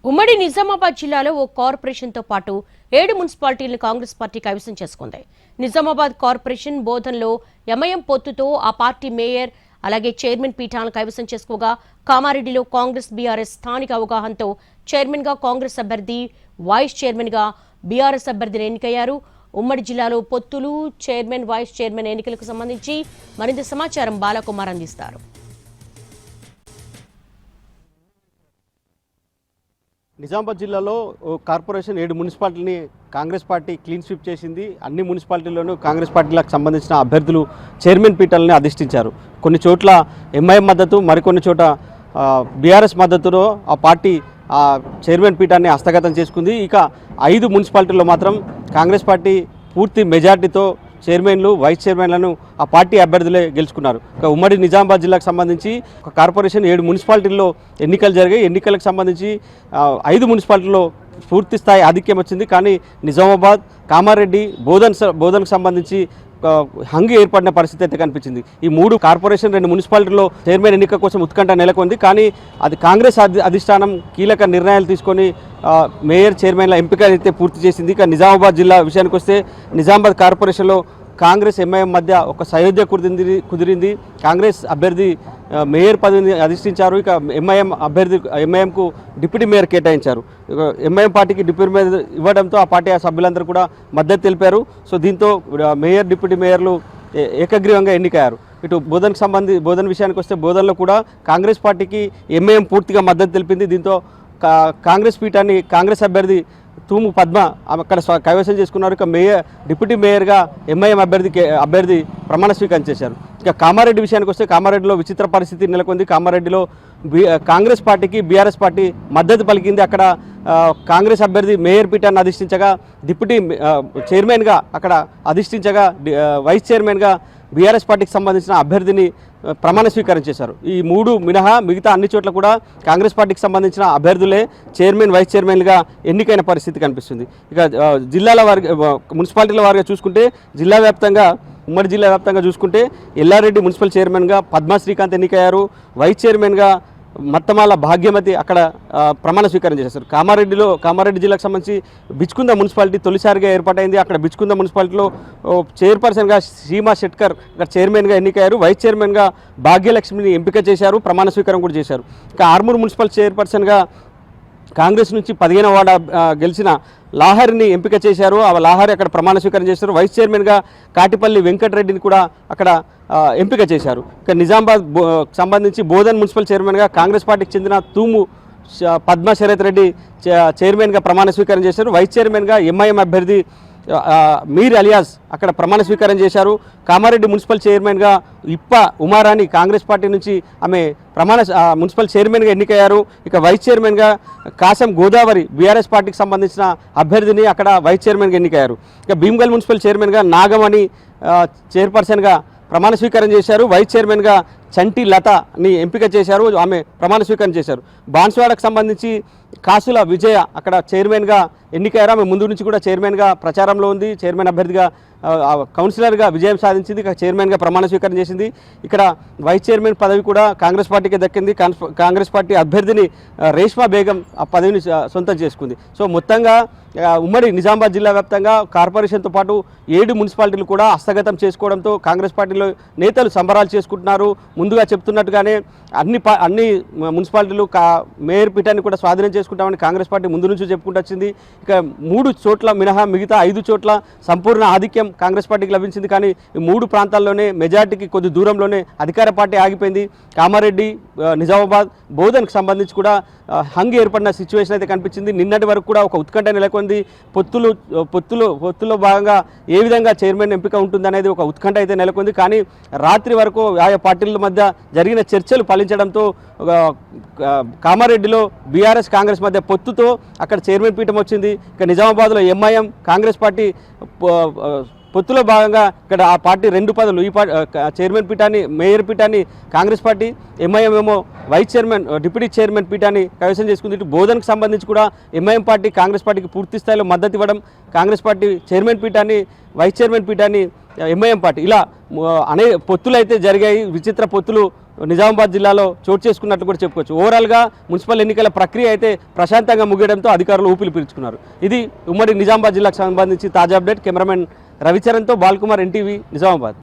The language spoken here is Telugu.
ఉమ్మడి నిజామాబాద్ జిల్లాలో ఓ కార్పొరేషన్తో పాటు 7 మున్సిపాలిటీలను కాంగ్రెస్ పార్టీ కైవసం చేసుకుంది. నిజామాబాద్ కార్పొరేషన్ బోధన్లో ఎంఐఎం పొత్తుతో ఆ పార్టీ మేయర్ అలాగే చైర్మన్ పీఠాలను కైవసం చేసుకోగా, కామారెడ్డిలో కాంగ్రెస్ బీఆర్ఎస్ స్థానిక అవగాహనతో చైర్మన్ గా కాంగ్రెస్ అభ్యర్థి, వైస్ చైర్మన్ గా బీఆర్ఎస్ అభ్యర్థిని ఎన్నికయ్యారు. ఉమ్మడి జిల్లాలో పొత్తులు, చైర్మన్, వైస్ చైర్మన్ ఎన్నికలకు సంబంధించి మరింత సమాచారం బాలకుమార్ అందిస్తారు. నిజామాబాద్ జిల్లాలో కార్పొరేషన్ 7 మున్సిపాలిటీని కాంగ్రెస్ పార్టీ క్లీన్ స్వీప్ చేసింది. అన్ని మున్సిపాలిటీల్లోనూ కాంగ్రెస్ పార్టీలకు సంబంధించిన అభ్యర్థులు చైర్మన్ పీఠాలని అధిష్ఠించారు. కొన్ని చోట్ల ఎంఐఎం మద్దతు, మరికొన్ని చోట బీఆర్ఎస్ మద్దతులో ఆ పార్టీ చైర్మన్ పీఠాన్ని హస్తగతం చేసుకుంది. ఇక 5 మున్సిపాలిటీల్లో మాత్రం కాంగ్రెస్ పార్టీ పూర్తి మెజార్టీతో చైర్మన్లు, వైస్ చైర్మన్లను ఆ పార్టీ అభ్యర్థులే గెలుచుకున్నారు. ఉమ్మడి నిజామాబాద్ జిల్లాకు సంబంధించి ఒక కార్పొరేషన్ 7 మున్సిపాలిటీల్లో ఎన్నికలు జరిగాయి. ఎన్నికలకు సంబంధించి 5 మున్సిపాలిటీల్లో పూర్తి స్థాయి ఆధిక్యం వచ్చింది. కానీ నిజామాబాద్, కామారెడ్డి, బోధన్కు సంబంధించి హంగు ఏర్పడిన పరిస్థితి అయితే కనిపించింది. ఈ 3 కార్పొరేషన్ 2 మున్సిపాలిటీల్లో చైర్మన్ ఎన్నిక కోసం ఉత్కంఠ నెలకొంది. కానీ అది కాంగ్రెస్ అధిష్టానం కీలక నిర్ణయాలు తీసుకొని మేయర్, చైర్మన్ల ఎంపిక అయితే పూర్తి చేసింది. ఇక నిజామాబాద్ జిల్లా విషయానికి వస్తే నిజామాబాద్ కార్పొరేషన్లో కాంగ్రెస్ ఎంఐఎం మధ్య ఒక సయోధ్య కుదిరింది. కాంగ్రెస్ అభ్యర్థి మేయర్ పదవిని అధిష్ఠించారు. ఇక ఎంఐఎంకు డిప్యూటీ మేయర్ కేటాయించారు. ఎంఐఎం పార్టీకి డిప్యూటీ మేయర్ ఇవ్వడంతో ఆ పార్టీ సభ్యులందరూ కూడా మద్దతు తెలిపారు. సో దీంతో మేయర్, డిప్యూటీ మేయర్లు ఏకగ్రీవంగా ఎన్నికయ్యారు. ఇటు బోధన్ విషయానికి వస్తే బోధన్లో కూడా కాంగ్రెస్ పార్టీకి ఎంఐఎం పూర్తిగా మద్దతు తెలిపింది. దీంతో కాంగ్రెస్ పీఠాన్ని కాంగ్రెస్ అభ్యర్థి తూము పద్మ అక్కడ కైవసం చేసుకున్నారు. ఇక డిప్యూటీ మేయర్గా ఎంఐఎం అభ్యర్థి ప్రమాణ స్వీకారం చేశారు. ఇక కామారెడ్డి విషయానికి వస్తే కామారెడ్డిలో విచిత్ర పరిస్థితి నెలకొంది. కామారెడ్డిలో కాంగ్రెస్ పార్టీకి బీఆర్ఎస్ పార్టీ మద్దతు పలికింది. అక్కడ కాంగ్రెస్ అభ్యర్థి మేయర్ పీఠాన్ని అధిష్ఠించగా, డిప్యూటీ చైర్మన్గా అక్కడ అధిష్ఠించగా, వైస్ చైర్మన్గా బీఆర్ఎస్ పార్టీకి సంబంధించిన అభ్యర్థిని ప్రమాణ స్వీకారం చేశారు. ఈ 3 మినహా మిగతా అన్ని చోట్ల కూడా కాంగ్రెస్ పార్టీకి సంబంధించిన అభ్యర్థులే చైర్మన్, వైస్ చైర్మన్గా ఎన్నికైన పరిస్థితి కనిపిస్తుంది. ఇక జిల్లాల వారిగా, మున్సిపాలిటీల వారిగా చూసుకుంటే ఉమ్మడి జిల్లా వ్యాప్తంగా చూసుకుంటే ఎల్లారెడ్డి మున్సిపల్ చైర్మన్గా పద్మా శ్రీకాంత్ ఎన్నికయ్యారు. వైస్ చైర్మన్గా మత్తమాల భాగ్యమతి అక్కడ ప్రమాణ స్వీకారం చేశారు. కామారెడ్డి జిల్లాకు సంబంధించి బిచ్కుంద మున్సిపాలిటీ తొలిసారిగా ఏర్పాటైంది. అక్కడ బిచ్కుంద మున్సిపాలిటీలో చైర్పర్సన్గా సీమా షెట్కర్ అక్కడ చైర్మన్గా ఎన్నికయ్యారు. వైస్ చైర్మన్గా భాగ్యలక్ష్మిని ఎంపిక చేశారు, ప్రమాణ స్వీకారం కూడా చేశారు. ఇక ఆర్మూర్ మున్సిపల్ చైర్పర్సన్గా కాంగ్రెస్ నుంచి 15వ వార్డు గెలిచిన లాహరిని ఎంపిక చేశారు. ఆ లాహరి అక్కడ ప్రమాణ స్వీకారం చేశారు. వైస్ చైర్మన్గా కాటిపల్లి వెంకటరెడ్డిని కూడా అక్కడ ఎంపిక చేశారు. ఇక నిజామాబాద్ సంబంధించి బోధన్ మున్సిపల్ చైర్మన్గా కాంగ్రెస్ పార్టీకి చెందిన తూము పద్మ శరత్ రెడ్డి చైర్మన్గా ప్రమాణ స్వీకారం చేశారు. వైస్ చైర్మన్గా ఎంఐఎం అభ్యర్థి మీర్ అలియాస్ అక్కడ ప్రమాణ స్వీకారం చేశారు. కామారెడ్డి మున్సిపల్ చైర్మన్గా ఇప్ప ఉమారాణి కాంగ్రెస్ పార్టీ నుంచి ఆమె మున్సిపల్ చైర్మన్గా ఎన్నికయ్యారు. ఇక వైస్ చైర్మన్గా కాసం గోదావరి బీఆర్ఎస్ పార్టీకి సంబంధించిన అభ్యర్థిని అక్కడ వైస్ చైర్మన్గా ఎన్నికయ్యారు. ఇక భీమ్గల్ మున్సిపల్ చైర్మన్గా నాగమణి చైర్పర్సన్గా ప్రమాణ స్వీకారం చేశారు. వైస్ చైర్మన్గా చంటి లతని ఎంపిక చేశారు, ఆమె ప్రమాణ స్వీకారం చేశారు. బాన్స్వాడకు సంబంధించి కాసుల విజయ అక్కడ చైర్మన్గా ఎన్నికయ్యారు. ఆమె ముందు నుంచి కూడా చైర్మన్గా ప్రచారంలో ఉంది. చైర్మన్ అభ్యర్థిగా కౌన్సిలర్గా విజయం సాధించింది. ఇక చైర్మన్గా ప్రమాణ స్వీకారం చేసింది. ఇక్కడ వైస్ చైర్మన్ పదవి కూడా కాంగ్రెస్ పార్టీకి దక్కింది. కాంగ్రెస్ పార్టీ అభ్యర్థిని రేష్మా బేగం ఆ పదవిని సొంతం చేసుకుంది. సో మొత్తంగా ఉమ్మడి నిజామాబాద్ జిల్లా వ్యాప్తంగా కార్పొరేషన్తో పాటు 7 మున్సిపాలిటీలు కూడా హస్తగతం చేసుకోవడంతో కాంగ్రెస్ పార్టీలో నేతలు సంబరాలు చేసుకుంటున్నారు. ముందుగా చెప్తున్నట్టుగానే అన్ని మున్సిపాలిటీలు మేయర్ పీఠాన్ని కూడా స్వాధీనం చేసుకుంటామని కాంగ్రెస్ పార్టీ ముందు నుంచి చెప్పుకుంటూ వచ్చింది. ఇక 3 చోట్ల మినహా మిగతా 5 చోట్ల సంపూర్ణ ఆధిక్యం కాంగ్రెస్ పార్టీకి లభించింది. కానీ ఈ 3 ప్రాంతాల్లోనే మెజార్టీకి కొద్ది దూరంలోనే అధికార పార్టీ ఆగిపోయింది. కామారెడ్డి, నిజామాబాద్, బోధన్కి సంబంధించి కూడా హంగు ఏర్పడిన సిచ్యువేషన్ అయితే కనిపించింది. నిన్నటి వరకు కూడా ఒక ఉత్కంఠ నెలకొంది. పొత్తులో భాగంగా ఏ విధంగా చైర్మన్ ఎంపిక ఉంటుందనేది ఒక ఉత్కంఠ అయితే నెలకొంది. కానీ రాత్రి వరకు ఆయా పార్టీల మధ్య జరిగిన చర్చలు ఫలించడంతో కామారెడ్డిలో బీఆర్ఎస్, కాంగ్రెస్ మధ్య పొత్తుతో అక్కడ చైర్మన్ పీఠం వచ్చింది. ఇక నిజామాబాద్లో ఎంఐఎం, కాంగ్రెస్ పార్టీ పొత్తులో భాగంగా ఇక్కడ ఆ పార్టీ 2 పదవులు, ఈ చైర్మన్ పీఠాన్ని, మేయర్ పీఠాన్ని కాంగ్రెస్ పార్టీ, ఎంఐఎం ఏమో వైస్ చైర్మన్, డిప్యూటీ చైర్మన్ పీఠాన్ని కైవసం చేసుకుంది. ఇటు బోధన్కి సంబంధించి కూడా ఎంఐఎం పార్టీ కాంగ్రెస్ పార్టీకి పూర్తి స్థాయిలో మద్దతు ఇవ్వడం, కాంగ్రెస్ పార్టీ చైర్మన్ పీఠాన్ని, వైస్ చైర్మన్ పీఠాన్ని ఎంఐఎం పార్టీ, ఇలా పొత్తులు అయితే జరిగాయి. విచిత్ర పొత్తులు నిజామాబాద్ జిల్లాలో చోటు చేసుకున్నట్లు కూడా చెప్పుకోవచ్చు. ఓవరాల్గా మున్సిపల్ ఎన్నికల ప్రక్రియ అయితే ప్రశాంతంగా ముగియడంతో అధికారులు ఊపిరి పీల్చుకున్నారు. ఇది ఉమ్మడి నిజామాబాద్ జిల్లాకు సంబంధించి తాజా అప్డేట్. కెమెరామెన్ రవిచరణ్తో బాల్కుమార్, ఎన్టీవీ, నిజామాబాద్.